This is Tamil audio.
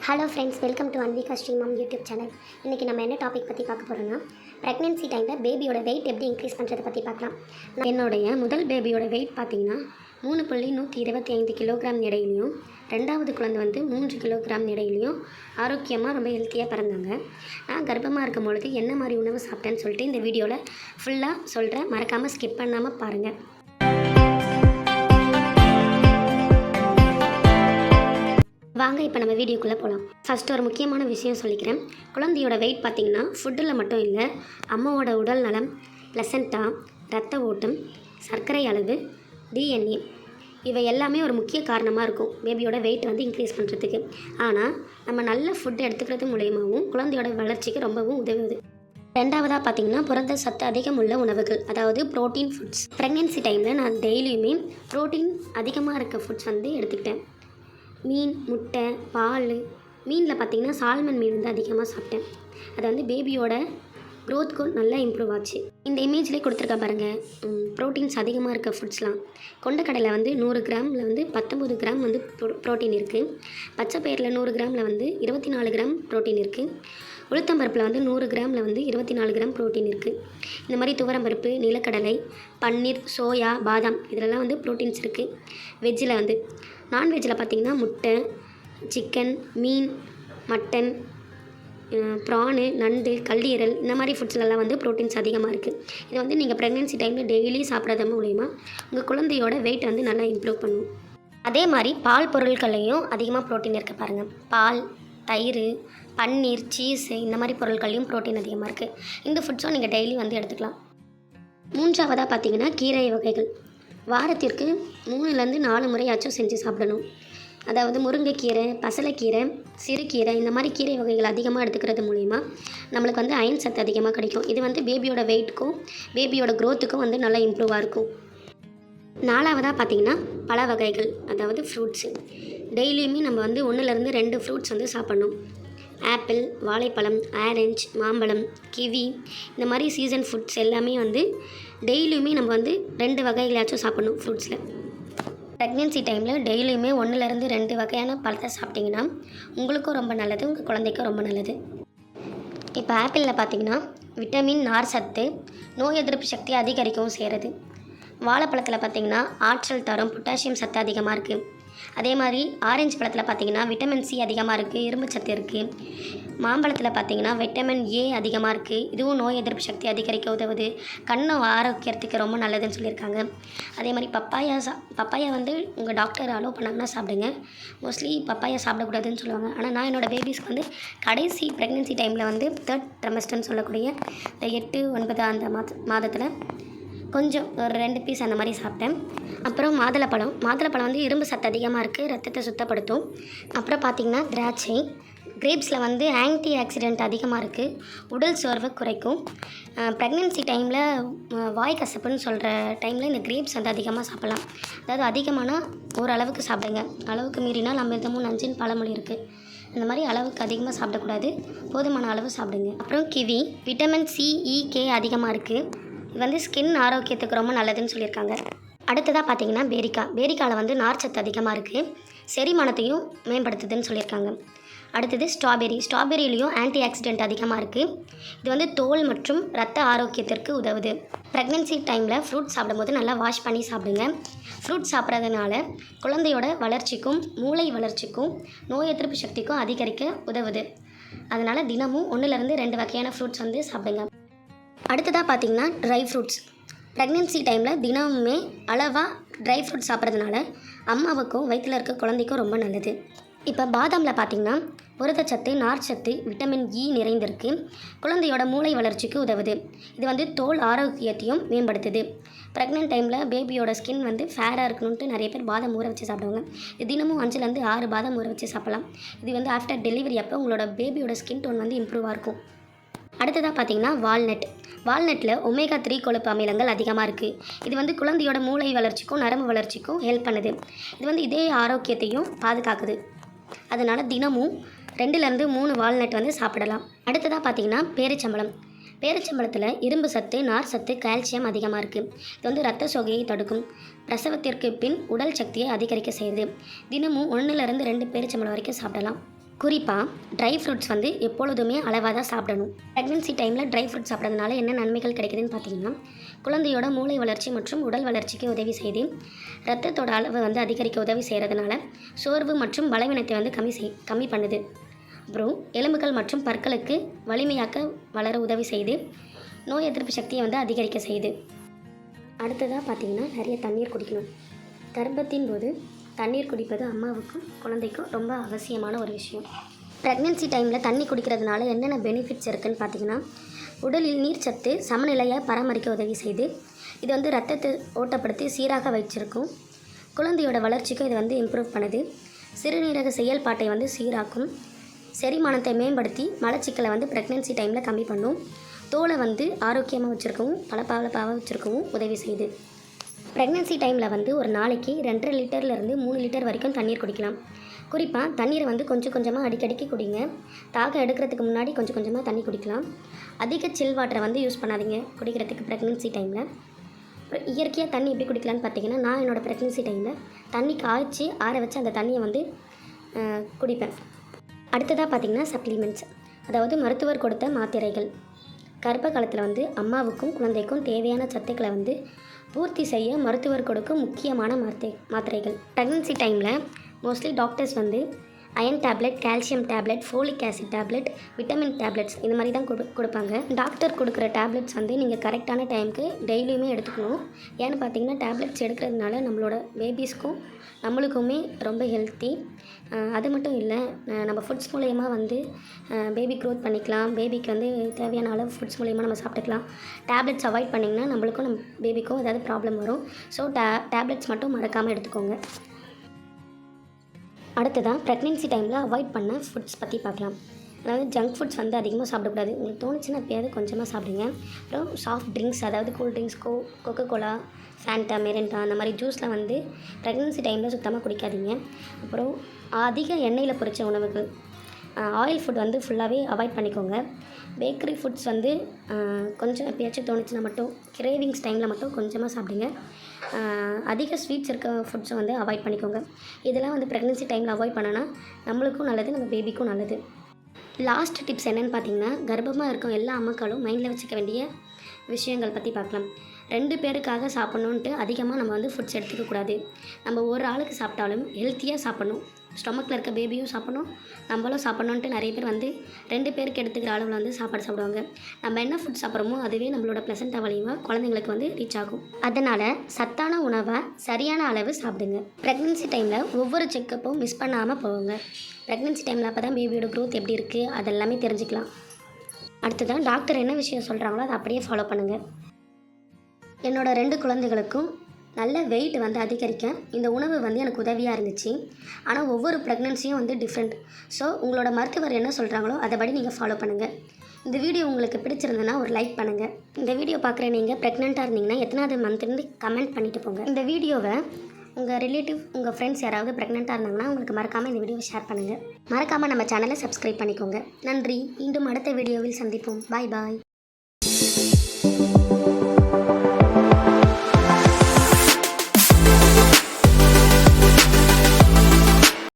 Hello friends, welcome to Anvika Srimam YouTube channel. இன்றைக்கி நம்ம என்ன டாபிக் பற்றி பார்க்க போகிறோன்னா, ப்ரெக்னென்சி டைமில் பேபியோட வெயிட் எப்படி இன்க்ரீஸ் பண்ணுறதை பற்றி பார்க்கலாம். என்னுடைய முதல் பேபியோட வெயிட் பார்த்திங்கன்னா 3.125 கிலோகிராம் எடையிலையும், ரெண்டாவது குழந்தை வந்து 3 கிலோகிராம் எடையிலையும் ஆரோக்கியமாக ரொம்ப ஹெல்த்தியாக பிறந்தாங்க. நான் கர்ப்பமாக இருக்கும் பொழுது என்ன மாதிரி உணவு சாப்பிட்டேன்னு சொல்லிட்டு இந்த வீடியோவில் ஃபுல்லாக சொல்கிறேன். மறக்காமல் ஸ்கிப் பண்ணாமல் பாருங்கள். வாங்க இப்போ நம்ம வீடியோக்குள்ளே போகலாம். ஃபஸ்ட்டு ஒரு முக்கியமான விஷயம் சொல்லிக்கிறேன். குழந்தையோட வெயிட் பார்த்திங்கன்னா ஃபுட்டில் மட்டும் இல்லை, அம்மாவோட உடல் நலம், பிளசண்டா, ரத்த ஓட்டம், சர்க்கரை அளவு, டிஎன்ஏ இவை எல்லாமே ஒரு முக்கிய காரணமாக இருக்கும் பேபியோட வெயிட் வந்து இன்க்ரீஸ் பண்ணுறதுக்கு. ஆனால் நம்ம நல்ல ஃபுட் எடுத்துக்கிறது மூலயமாவும் குழந்தையோட வளர்ச்சிக்கு ரொம்பவும் உதவுது. ரெண்டாவதாக பார்த்திங்கன்னா புரத சத்து அதிகம் உள்ள உணவுகள், அதாவது ப்ரோட்டீன் ஃபுட்ஸ். ப்ரெக்னென்சி டைமில் நான் டெய்லியுமே ப்ரோட்டீன் அதிகமாக இருக்க ஃபுட்ஸ் வந்து எடுத்துக்கிட்டேன். மீன், முட்டை, பால். மீனில் பார்த்திங்கன்னா சால்மன் மீன் வந்து அதிகமாக சாப்பிட்டேன். அது வந்து பேபியோட க்ரோத்துக்கும் நல்லா இம்ப்ரூவ் ஆச்சு. இந்த இமேஜ்லேயே கொடுத்துருக்க பாருங்கள், ப்ரோட்டீன்ஸ் அதிகமாக இருக்க ஃபுட்ஸ்லாம். கொண்டக்கடலை வந்து 100 கிராமில் வந்து 19 கிராம் வந்து ப்ரோட்டீன் இருக்குது. பச்சை பயிரில் 100 கிராமில் வந்து 24 கிராம் ப்ரோட்டீன் இருக்குது. உளுத்தம்பருப்பில் வந்து 100 கிராமில் வந்து 24 கிராம் ப்ரோட்டீன் இருக்குது. இந்த மாதிரி துவரம்பருப்பு, நிலக்கடலை, பன்னீர், சோயா, பாதாம் இதிலெல்லாம் வந்து ப்ரோட்டீன்ஸ் இருக்குது. வெஜ்ஜில் வந்து நான்வெஜ்ஜில் பார்த்திங்கன்னா முட்டை, சிக்கன், மீன், மட்டன், ப்ரானு, நண்டு, கல்லீரல் இந்த மாதிரி ஃபுட்ஸ்லலாம் வந்து ப்ரோட்டீன்ஸ் அதிகமாக இருக்குது. இது வந்து நீங்கள் ப்ரெக்னென்சி டைமில் டெய்லி சாப்பிட்றது மூலிமா உங்கள் குழந்தையோட வெயிட் வந்து நல்லா இம்ப்ரூவ் பண்ணும். அதே மாதிரி பால் பொருட்கள்லையும் அதிகமாக ப்ரோட்டீன் இருக்க பாருங்கள். பால், தயிர், பன்னீர், சீஸு இந்த மாதிரி பொருட்கள்லையும் ப்ரோட்டீன் அதிகமாக இருக்குது. இந்த ஃபுட்ஸும் நீங்கள் டெய்லி வந்து எடுத்துக்கலாம். மூன்றாவதாக பார்த்திங்கன்னா கீரை வகைகள். வாரத்திற்கு 3-4 முறையாச்சும் செஞ்சு சாப்பிடணும். அதாவது முருங்கைக்கீரை, பசலைக்கீரை, சிறுகீரை இந்த மாதிரி கீரை வகைகள் அதிகமாக எடுத்துக்கிறது மூலிமா நம்மளுக்கு வந்து அயன் சத்து அதிகமாக கிடைக்கும். இது வந்து பேபியோட வெயிட்டுக்கும் பேபியோட க்ரோத்துக்கும் வந்து நல்லா இம்ப்ரூவாக இருக்கும். நாலாவதாக பார்த்திங்கன்னா பழ வகைகள், அதாவது ஃப்ரூட்ஸு. டெய்லியுமே நம்ம வந்து 1-2 ஃப்ரூட்ஸ் வந்து சாப்பிட்ணும். ஆப்பிள், வாழைப்பழம், ஆரஞ்சு, மாம்பழம், கிவி இந்த மாதிரி சீசன் ஃபுட்ஸ் எல்லாமே வந்து டெய்லியுமே நம்ம வந்து 2 வகைகளாச்சும் சாப்பிட்ணும் ஃப்ரூட்ஸில். ப்ரெக்னென்சி டைமில் டெய்லியுமே 1-2 வகையான பழத்தை சாப்பிட்டிங்கன்னா உங்களுக்கும் ரொம்ப நல்லது, உங்கள் குழந்தைக்கும் ரொம்ப நல்லது. இப்போ ஆப்பிளில் பார்த்திங்கன்னா விட்டமின், நார் சத்து, நோய் எதிர்ப்பு சக்தி அதிகரிக்கவும் செய்கிறது. வாழைப்பழத்தில் பார்த்திங்கன்னா ஆற்றல் தரும் பொட்டாசியம் சத்து அதிகமாக இருக்குது. அதே மாதிரி ஆரஞ்சு பழத்தில் பார்த்திங்கன்னா விட்டமின் சி அதிகமாக இருக்குது, இரும்பு சத்து இருக்குது. மாம்பழத்தில் பார்த்திங்கன்னா விட்டமின் ஏ அதிகமாக இருக்குது, இதுவும் நோய் எதிர்ப்பு சக்தி அதிகரிக்க உதவுது, கண்ணு ஆரோக்கியத்துக்கு ரொம்ப நல்லதுன்னு சொல்லியிருக்காங்க. அதே மாதிரி பப்பாயா வந்து உங்கள் டாக்டர் அலோவ் பண்ணாங்கன்னா சாப்பிடுங்க. மோஸ்ட்லி பப்பாயா சாப்பிடக்கூடாதுன்னு சொல்லுவாங்க. ஆனால் நான் என்னோடய பேபிஸ்க்கு வந்து கடைசி ப்ரெக்னென்சி டைமில் வந்து 3rd ட்ரைமஸ்டர்னு சொல்லக்கூடிய 8-9 அந்த மாதத்தில் கொஞ்சம் ஒரு 2 பீஸ் அந்த மாதிரி சாப்பிட்டேன். அப்புறம் மாதுளப்பழம் வந்து இரும்பு சத்து அதிகமாக இருக்குது, ரத்தத்தை சுத்தப்படுத்தும். அப்புறம் பார்த்திங்கன்னா திராட்சை, கிரேப்ஸில் வந்து ஆன்டி ஆக்சிடென்ட் அதிகமாக இருக்குது, உடல் சோர்வை குறைக்கும். ப்ரெக்னென்சி டைமில் வாய் கசப்புன்னு சொல்கிற டைமில் இந்த கிரேப்ஸ் வந்து அதிகமாக சாப்பிட்லாம். அதாவது அதிகமான ஓரளவுக்கு சாப்பிடுங்க, அளவுக்கு மீறினால் அமிர்தமும் நஞ்சுன்னு பழமொழி இருக்குது. இந்த மாதிரி அளவுக்கு அதிகமாக சாப்பிடக்கூடாது, போதுமான அளவு சாப்பிடுங்க. அப்புறம் கிவி, விட்டமின் சி, இ, கே அதிகமாக இருக்குது. இது வந்து ஸ்கின் ஆரோக்கியத்துக்கு ரொம்ப நல்லதுன்னு சொல்லியிருக்காங்க. அடுத்ததாக பார்த்திங்கன்னா பேரிக்காவில் வந்து நார்ச்சத்து அதிகமாக இருக்குது, செரிமானத்தையும் மேம்படுத்துதுன்னு சொல்லியிருக்காங்க. அடுத்தது ஸ்ட்ராபெரியிலையும் ஆன்டி ஆக்சிடென்ட் அதிகமாக இருக்குது. இது வந்து தோல் மற்றும் ரத்த ஆரோக்கியத்திற்கு உதவுது. ப்ரெக்னென்சி டைமில் ஃப்ரூட் சாப்பிடும்போது நல்லா வாஷ் பண்ணி சாப்பிடுங்க. ஃப்ரூட் சாப்பிட்றதுனால குழந்தையோட வளர்ச்சிக்கும் மூளை வளர்ச்சிக்கும் நோய் எதிர்ப்பு சக்திக்கும் அதிகரிக்க உதவுது. அதனால் தினமும் 1-2 வகையான ஃப்ரூட்ஸ் வந்து சாப்பிடுங்க. அடுத்ததாக பார்த்திங்கன்னா ட்ரை ஃப்ரூட்ஸ். ப்ரெக்னென்சி டைமில் தினமுமே அளவாக ட்ரை ஃப்ரூட்ஸ் சாப்பிட்றதுனால அம்மாவுக்கும் வயிற்றில் இருக்க குழந்தைக்கும் ரொம்ப நல்லது. இப்போ பாதாமில் பார்த்திங்கன்னா புரதச்சத்து, நார்ச்சத்து, விட்டமின் இ நிறைந்திருக்கு, குழந்தையோட மூளை வளர்ச்சிக்கு உதவுது. இது வந்து தோல் ஆரோக்கியத்தையும் மேம்படுத்துது. ப்ரெக்னென்ட் டைமில் பேபியோட ஸ்கின் வந்து ஃபேராக இருக்கணுன்ட்டு நிறைய பேர் பாதாம் ஊற வச்சு சாப்பிடுவாங்க. இது தினமும் 5-6 பாதாம் ஊற வச்சு சாப்பிட்லாம். இது வந்து ஆஃப்டர் டெலிவரி அப்போ உங்களோட பேபியோட ஸ்கின் டோன் வந்து இம்ப்ரூவாக இருக்கும். அடுத்ததாக பார்த்திங்கன்னா வால்நட்டில் ஒமேகா 3 கொழுப்பு அமிலங்கள் அதிகமாக இருக்குது. இது வந்து குழந்தையோட மூளை வளர்ச்சிக்கும் நரம்பு வளர்ச்சிக்கும் ஹெல்ப் பண்ணுது. இது வந்து இதய ஆரோக்கியத்தையும் பாதுகாக்குது. அதனால் தினமும் 2-3 வால்நட் வந்து சாப்பிடலாம். அடுத்ததாக பார்த்திங்கன்னா பேரிச்சம்பழத்தில் இரும்பு சத்து, நார் சத்து, கால்சியம் அதிகமாக இருக்குது. இது வந்து இரத்த சோகையை தடுக்கும், பிரசவத்திற்கு பின் உடல் சக்தியை அதிகரிக்க செய்யுது. தினமும் 1-2 பேரிச்சம்பழம் வரைக்கும் சாப்பிடலாம். குறிப்பாக ட்ரை ஃப்ரூட்ஸ் வந்து எப்பொழுதுமே அளவாக தான் சாப்பிடணும். ப்ரெக்னென்சி டைமில் ட்ரை ஃப்ரூட்ஸ் சாப்பிட்றதுனால என்ன நன்மைகள் கிடைக்குதுன்னு பார்த்தீங்கன்னா, குழந்தையோட மூளை வளர்ச்சி மற்றும் உடல் வளர்ச்சிக்கு உதவி செய்து, ரத்தத்தோட அளவை வந்து அதிகரிக்க உதவி செய்கிறதுனால சோர்வு மற்றும் பலவீனத்தை வந்து கம்மி பண்ணுது. அப்புறம் எலும்புகள் மற்றும் பற்களுக்கு வலிமையாக்க வளர உதவி செய்து, நோய் எதிர்ப்பு சக்தியை வந்து அதிகரிக்க செய்யுது. அடுத்ததாக பார்த்தீங்கன்னா, நிறைய தண்ணீர் குடிக்கணும். கர்ப்பத்தின் போது தண்ணீர் குடிப்பது அம்மாவுக்கும் குழந்தைக்கும் ரொம்ப அவசியமான ஒரு விஷயம். ப்ரெக்னென்சி டைமில் தண்ணி குடிக்கிறதுனால என்னென்ன பெனிஃபிட்ஸ் இருக்குதுன்னு பார்த்தீங்கன்னா, உடலில் நீர் சத்து சமநிலையை பராமரிக்க உதவி செய்து, இது வந்து ரத்தத்தை ஓட்டப்படுத்தி சீராக வச்சிருக்கும். குழந்தையோட வளர்ச்சிக்கும் இது வந்து இம்ப்ரூவ் பண்ணுது. சிறுநீரக செயல்பாட்டை வந்து சீராக்கும். செரிமானத்தை மேம்படுத்தி மலச்சிக்கலை வந்து ப்ரெக்னென்சி டைமில் கம்மி பண்ணும். தோலை வந்து ஆரோக்கியமாக வச்சுருக்கவும் பளபளப்பாக வச்சுருக்கவும் உதவி செய்யுது. ப்ரெக்னென்சி டைமில் வந்து ஒரு நாளைக்கு 2.5 லிட்டர்லேருந்து 3 லிட்டர் வரைக்கும் தண்ணீர் குடிக்கலாம். குறிப்பாக தண்ணீரை வந்து கொஞ்சம் கொஞ்சமாக அடிக்கடிக்கு குடிங்க. தாகம் எடுக்கிறதுக்கு முன்னாடி கொஞ்சம் கொஞ்சமாக தண்ணி குடிக்கலாம். அதிக சில் வாட்டரை வந்து யூஸ் பண்ணாதீங்க குடிக்கிறதுக்கு ப்ரெக்னென்சி டைமில். அப்புறம் இயற்கையாக தண்ணி எப்படி குடிக்கலான்னு பார்த்தீங்கன்னா, நான் என்னோடய ப்ரெக்னென்சி டைமில் தண்ணி காய்ச்சி ஆற வச்சு அந்த தண்ணியை வந்து குடிப்பேன். அடுத்ததாக பார்த்திங்கன்னா சப்ளிமெண்ட்ஸ், அதாவது மருத்துவர் கொடுத்த மாத்திரைகள். கர்ப்ப காலத்தில் வந்து அம்மாவுக்கும் குழந்தைக்கும் தேவையான சத்துக்களை வந்து பூர்த்தி செய்ய மருத்துவர் கொடுக்கும் முக்கியமான மாத்திரைகள். ப்ரெக்னென்சி டைமில் மோஸ்ட்லி டாக்டர்ஸ் வந்து iron tablet, calcium tablet, folic acid tablet, vitamin tablets இந்த மாதிரி தான் கொடுப்பாங்க. டாக்டர் கொடுக்குற டேப்லெட்ஸ் வந்து நீங்கள் கரெக்டான டைமுக்கு டெய்லியுமே எடுத்துக்கணும். ஏன்னு பார்த்தீங்கன்னா, டேப்லெட்ஸ் எடுக்கிறதுனால நம்மளோட பேபிஸ்க்கும் நம்மளுக்குமே ரொம்ப ஹெல்த்தி. அது மட்டும் இல்லை, நம்ம ஃபுட்ஸ் மூலயமா வந்து பேபி க்ரோத் பண்ணிக்கலாம். பேபிக்கு வந்து தேவையான அளவு ஃபுட்ஸ் மூலயமா நம்ம சாப்பிட்டுக்கலாம். டேப்லெட்ஸ் அவாய்ட் பண்ணிங்கன்னா நம்மளுக்கும் நம்ம பேபிக்கும் ஏதாவது ப்ராப்ளம் வரும். ஸோ டேப்லெட்ஸ் மட்டும் மறக்காமல் எடுத்துக்கோங்க. அடுத்ததாக ப்ரெக்னென்சி டைமில் அவாய்ட் பண்ண ஃபுட்ஸ் பற்றி பார்க்கலாம். அதாவது ஜங்க் ஃபுட்ஸ் வந்து அதிகமாக சாப்பிடக்கூடாது. உங்களுக்கு தோணுச்சுன்னா எப்போயாவது கொஞ்சமாக சாப்பிடுங்க. அப்புறம் சாஃப்ட் ட்ரிங்க்ஸ், அதாவது cool drinks, Coca Cola, Fanta, Mirinda அந்த மாதிரி ஜூஸ்லாம் வந்து ப்ரெக்னென்சி டைமில் சுத்தமாக குடிக்காதீங்க. அப்புறம் அதிக எண்ணெயில் பொரித்த உணவுகள், ஆயில் ஃபுட் வந்து ஃபுல்லாகவே அவாய்ட் பண்ணிக்கோங்க. பேக்கரி ஃபுட்ஸ் வந்து கொஞ்சம் எப்பயாச்சும் தோணுச்சுன்னா மட்டும், கிரேவிங்ஸ் டைமில் மட்டும் கொஞ்சமாக சாப்பிடுங்க. அதிக ஸ்வீட்ஸ் இருக்க ஃபுட்ஸை வந்து அவாய்ட் பண்ணிக்கோங்க. இதெல்லாம் வந்து ப்ரெக்னென்சி டைமில் அவாய்ட் பண்ணனா நம்மளுக்கும் நல்லது, நம்ம பேபிக்கும் நல்லது. லாஸ்ட் டிப்ஸ் என்னென்னு பார்த்தீங்கன்னா, கர்ப்பமாக இருக்கும் எல்லா அம்மாக்களும் மைண்டில் வச்சுக்க வேண்டிய விஷயங்கள் பற்றி பார்க்கலாம். 2 பேருக்காக சாப்பிட்ணுன்ட்டு அதிகமாக நம்ம வந்து ஃபுட்ஸ் எடுத்துக்கக்கூடாது. நம்ம ஒரு ஆளுக்கு சாப்பிட்டாலும் ஹெல்த்தியாக சாப்பிட்ணும். ஸ்டொமக்கில் இருக்க பேபியும் சாப்பிட்ணும், நம்மளும் சாப்பிட்ணுன்ட்டு நிறைய பேர் வந்து 2 பேருக்கு எடுத்துக்கிற அளவில் வந்து சாப்பாடு சாப்பிடுவாங்க. நம்ம என்ன ஃபுட் சாப்பிட்றோமோ அதுவே நம்மளோட ப்ளசண்டா வழியாக குழந்தைங்களுக்கு வந்து ரீச் ஆகும். அதனால் சத்தான உணவை சரியான அளவு சாப்பிடுங்க. ப்ரெக்னென்சி டைமில் ஒவ்வொரு செக்கப்பும் மிஸ் பண்ணாமல் போகுங்க. ப்ரெக்னென்சி டைமில் அப்போ தான் பேபியோட க்ரோத் எப்படி இருக்குது அதெல்லாமே தெரிஞ்சுக்கலாம். அடுத்ததான் டாக்டர் என்ன விஷயம் சொல்கிறாங்களோ அதை அப்படியே ஃபாலோ பண்ணுங்கள். என்னோடய 2 குழந்தைகளுக்கும் நல்ல வெயிட் வந்து அதிகரிக்க இந்த உணவு வந்து எனக்கு உதவியாக இருந்துச்சு. ஆனால் ஒவ்வொரு ப்ரெக்னென்சியும் வந்து டிஃப்ரெண்ட். ஸோ உங்களோட மருத்துவர் என்ன சொல்கிறாங்களோ அதைபடி நீங்கள் ஃபாலோ பண்ணுங்கள். இந்த வீடியோ உங்களுக்கு பிடிச்சிருந்ததுன்னா ஒரு லைக் பண்ணுங்கள். இந்த வீடியோ பார்க்குற நீங்கள் ப்ரெக்னெண்ட்டாக இருந்தீங்கன்னா எத்தனாவது மந்த்லேருந்து கமெண்ட் பண்ணிவிட்டு போங்க. இந்த வீடியோவை உங்கள் ரிலேட்டிவ், உங்கள் ஃப்ரெண்ட்ஸ் யாராவது ப்ரெக்னெண்ட்டாக இருந்தாங்கன்னா உங்களுக்கு மறக்காமல் இந்த வீடியோவை ஷேர் பண்ணுங்கள். மறக்காமல் நம்ம சேனலை சப்ஸ்கிரைப் பண்ணிக்கோங்க. நன்றி. மீண்டும் அடுத்த வீடியோவில் சந்திப்போம். பாய் பாய்.